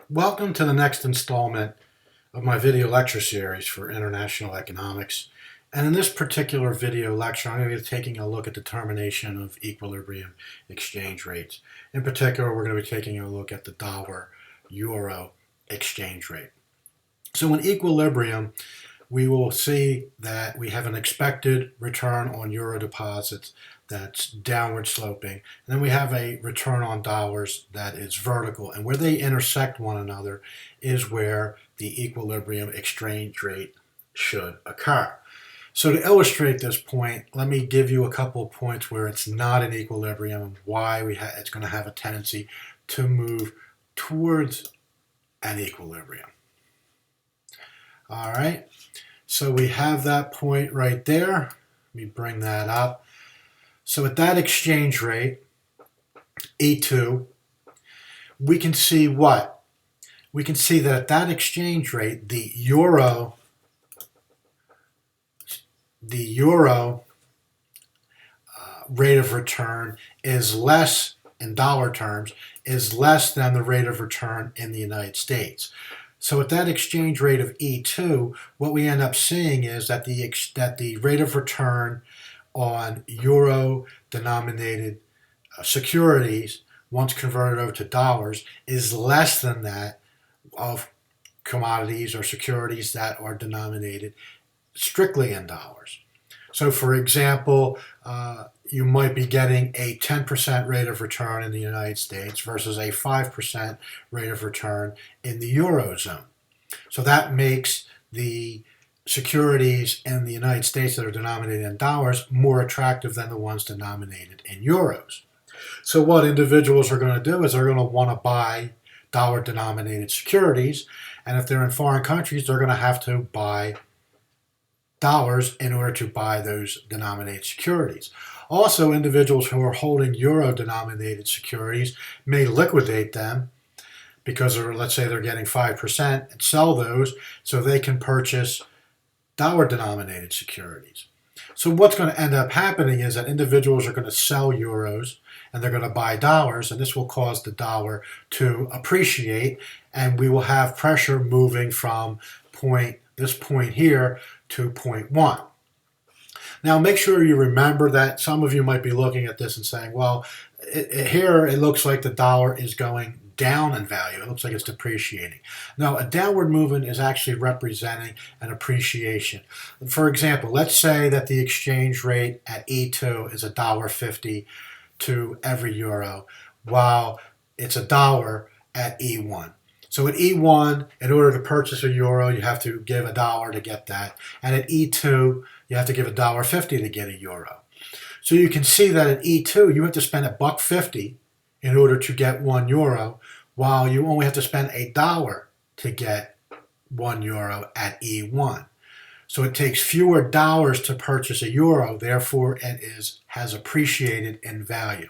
Welcome to the next installment of my video lecture series for international economics. And in this particular video lecture, I'm going to be taking a look at determination of equilibrium exchange rates. In particular, we're going to be taking a look at the dollar-euro exchange rate. So in equilibrium, we will see that we have an expected return on euro deposits that's downward sloping. And then we have a return on dollars that is vertical. And where they intersect one another is where the equilibrium exchange rate should occur. So to illustrate this point, let me give you a couple of points where it's not in equilibrium and why it's going to have a tendency to move towards an equilibrium. All right, so we have that point right there. Let me bring that up. So at that exchange rate, E2, we can see what? We can see that at that exchange rate, the euro rate of return is less, in dollar terms, is less than the rate of return in the United States. So at that exchange rate of E2, what we end up seeing is that the rate of return on euro-denominated securities, once converted over to dollars, is less than that of commodities or securities that are denominated strictly in dollars. So for example, you might be getting a 10% rate of return in the United States versus a 5% rate of return in the Eurozone. So that makes the securities in the United States that are denominated in dollars more attractive than the ones denominated in euros. So what individuals are going to do is they're going to want to buy dollar-denominated securities, and if they're in foreign countries, they're going to have to buy dollars in order to buy those denominated securities. Also, individuals who are holding euro-denominated securities may liquidate them because, let's say, they're getting 5% and sell those so they can purchase dollar-denominated securities. So what's going to end up happening is that individuals are going to sell euros and they're going to buy dollars, and this will cause the dollar to appreciate, and we will have pressure moving from this point here to point 1. Now make sure you remember that some of you might be looking at this and saying, well, here it looks like the dollar is going down in value. It looks like it's depreciating. No, a downward movement is actually representing an appreciation. For example, let's say that the exchange rate at E2 is $1.50 to every euro, while it's $1 at E1. So at E1, in order to purchase a euro, you have to give $1 to get that. And at E2, you have to give $1.50 to get a euro. So you can see that at E2, you have to spend $1.50 in order to get 1 euro, while you only have to spend $1 to get 1 euro at E1. So it takes fewer dollars to purchase a euro, therefore it has appreciated in value.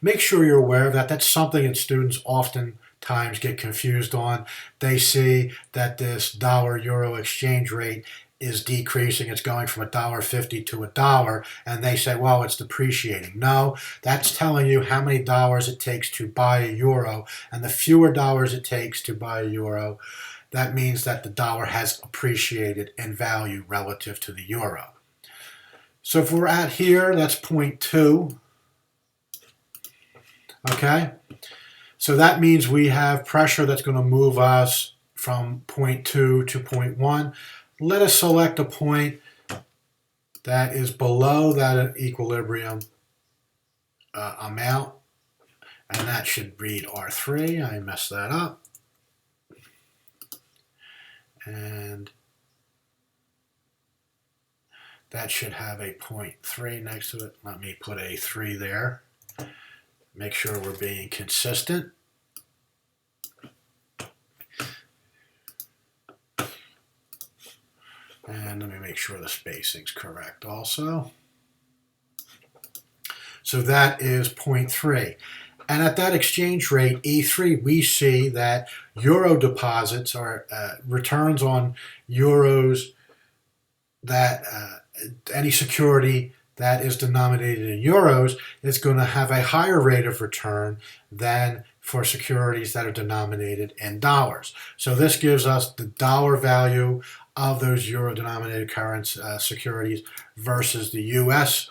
Make sure you're aware of that. That's something that students oftentimes get confused on. They see that this dollar-euro exchange rate is decreasing. It's going from $1.50 to $1, and they say, well, it's depreciating. No, that's telling you how many dollars it takes to buy a euro, and the fewer dollars it takes to buy a euro, that means that the dollar has appreciated in value relative to the euro. So if we're at here, that's point 2. Okay? So that means we have pressure that's going to move us from point 2 to point 1. Let us select a point that is below that equilibrium amount, and that should read R3. I messed that up. And that should have a 0.3 next to it. Let me put a 3 there. Make sure we're being consistent. And let me make sure the spacing's correct also. So that is 0.3. And at that exchange rate, E3, we see that euro deposits or returns on euros that any security that is denominated in euros is going to have a higher rate of return than for securities that are denominated in dollars. So this gives us the dollar value of those euro-denominated securities versus the U.S.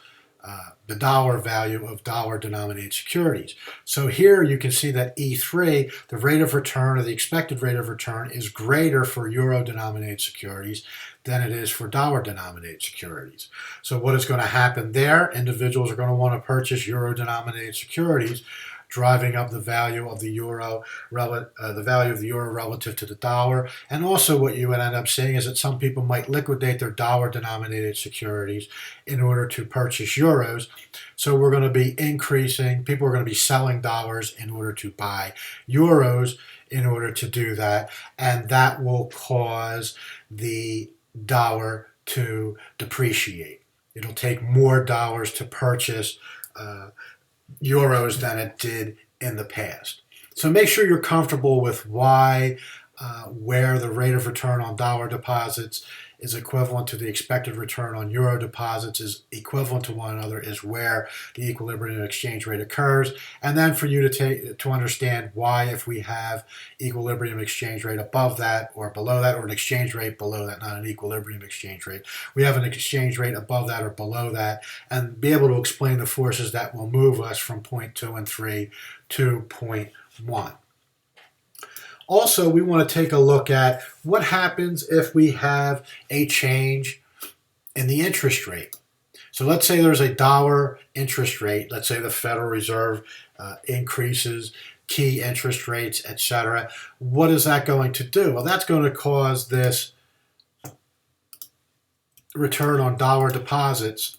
The dollar value of dollar-denominated securities. So here you can see that E3, the rate of return or the expected rate of return, is greater for euro-denominated securities than it is for dollar-denominated securities. So what is going to happen there? Individuals are going to want to purchase euro-denominated securities, driving up the value of the euro, relative to the dollar. And also what you would end up seeing is that some people might liquidate their dollar-denominated securities in order to purchase euros. So we're going to be increasing, people are going to be selling dollars in order to buy euros in order to do that. And that will cause the dollar to depreciate. It'll take more dollars to purchase euros than it did in the past. So make sure you're comfortable with where the rate of return on dollar deposits is equivalent to the expected return on euro deposits is equivalent to one another, is where the equilibrium exchange rate occurs. And then for you to understand why, if we have equilibrium exchange rate above that or below that, or an exchange rate below that, not an equilibrium exchange rate, we have an exchange rate above that or below that, and be able to explain the forces that will move us from point 2 and 3 to point 1. Also, we want to take a look at what happens if we have a change in the interest rate. So let's say there's a dollar interest rate. Let's say the Federal Reserve increases key interest rates, etc. What is that going to do? Well, that's going to cause this return on dollar deposits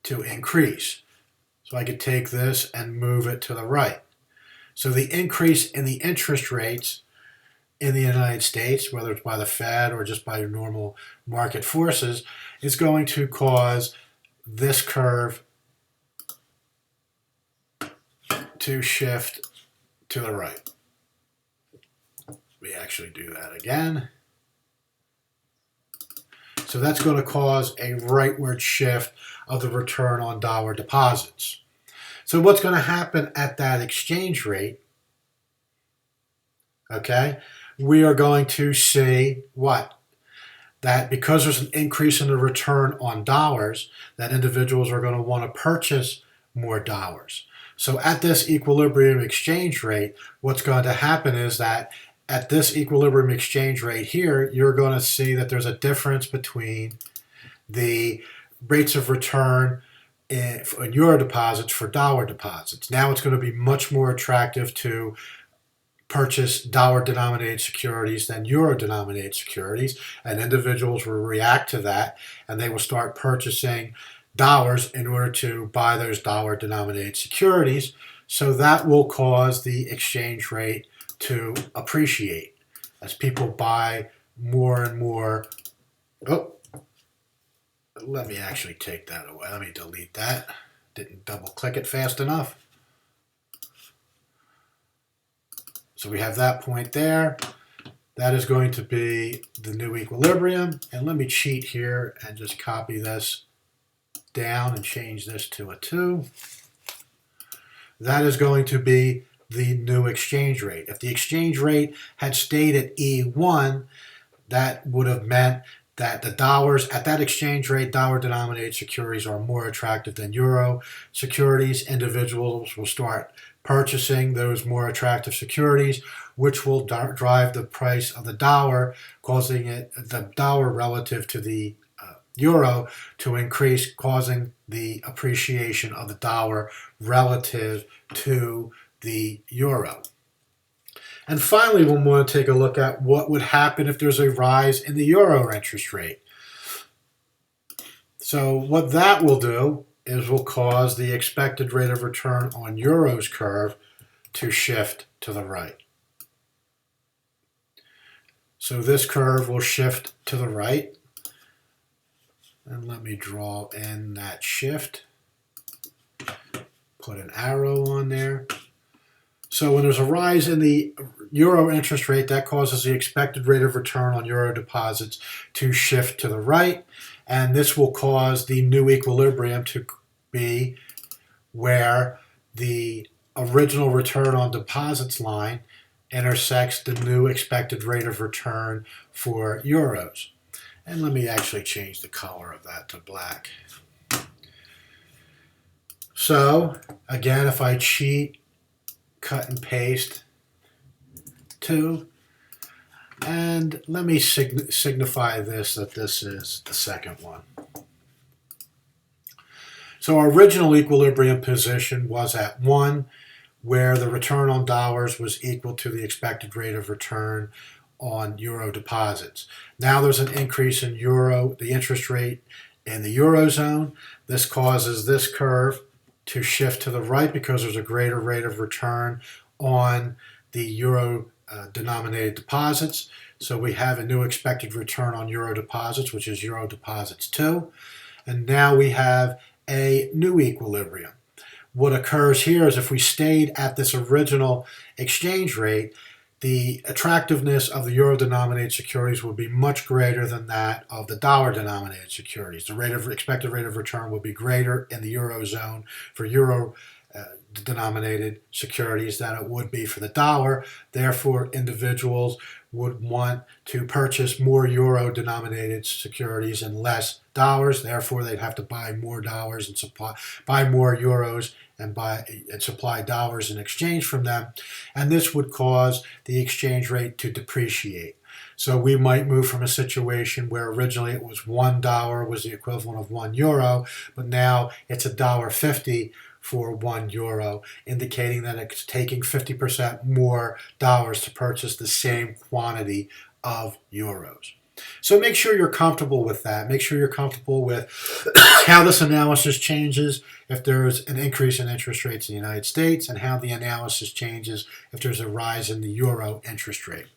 to increase. So I could take this and move it to the right. So the increase in the interest rates in the United States, whether it's by the Fed or just by normal market forces, is going to cause this curve to shift to the right. We actually do that again. So that's going to cause a rightward shift of the return on dollar deposits. So what's going to happen at that exchange rate? Okay, we are going to see what? That because there's an increase in the return on dollars, that individuals are going to want to purchase more dollars. So at this equilibrium exchange rate, what's going to happen is that at this equilibrium exchange rate here, you're going to see that there's a difference between the rates of return in euro deposits for dollar deposits. Now it's going to be much more attractive to purchase dollar-denominated securities than euro-denominated securities, and individuals will react to that, and they will start purchasing dollars in order to buy those dollar-denominated securities. So that will cause the exchange rate to appreciate as people buy more and more. Oh, let me actually take that away. Let me delete that. Didn't double click it fast enough. So we have that point there. That is going to be the new equilibrium. And let me cheat here and just copy this down and change this to a 2. That is going to be the new exchange rate. If the exchange rate had stayed at E1, that would have meant that the dollars at that exchange rate, dollar-denominated securities are more attractive than euro securities. Individuals will start purchasing those more attractive securities, which will drive the price of the dollar, causing the dollar relative to the euro to increase, causing the appreciation of the dollar relative to the euro. And finally, we want to take a look at what would happen if there's a rise in the euro interest rate. So what that will do is will cause the expected rate of return on euros curve to shift to the right. So this curve will shift to the right. And let me draw in that shift. Put an arrow on there. So when there's a rise in the euro interest rate, that causes the expected rate of return on euro deposits to shift to the right. And this will cause the new equilibrium to be where the original return on deposits line intersects the new expected rate of return for euros. And let me actually change the color of that to black. So, again, if I cheat, cut and paste 2, and let me signify this that this is the second one. So our original equilibrium position was at 1, where the return on dollars was equal to the expected rate of return on euro deposits. Now there's an increase in the interest rate in the eurozone. This causes this curve to shift to the right because there's a greater rate of return on the euro denominated deposits. So we have a new expected return on euro deposits, which is euro deposits 2. And now we have a new equilibrium. What occurs here is if we stayed at this original exchange rate, the attractiveness of the euro-denominated securities would be much greater than that of the dollar-denominated securities. The expected rate of return would be greater in the eurozone for euro-denominated securities than it would be for the dollar. Therefore, individuals would want to purchase more euro-denominated securities and less dollars. Therefore, they'd have to buy more dollars and buy more euros and supply dollars in exchange from them. And this would cause the exchange rate to depreciate. So we might move from a situation where originally it was $1 was the equivalent of €1, but now it's $1.50 for €1, indicating that it's taking 50% more dollars to purchase the same quantity of euros. So make sure you're comfortable with that. Make sure you're comfortable with how this analysis changes if there's an increase in interest rates in the United States and how the analysis changes if there's a rise in the euro interest rate.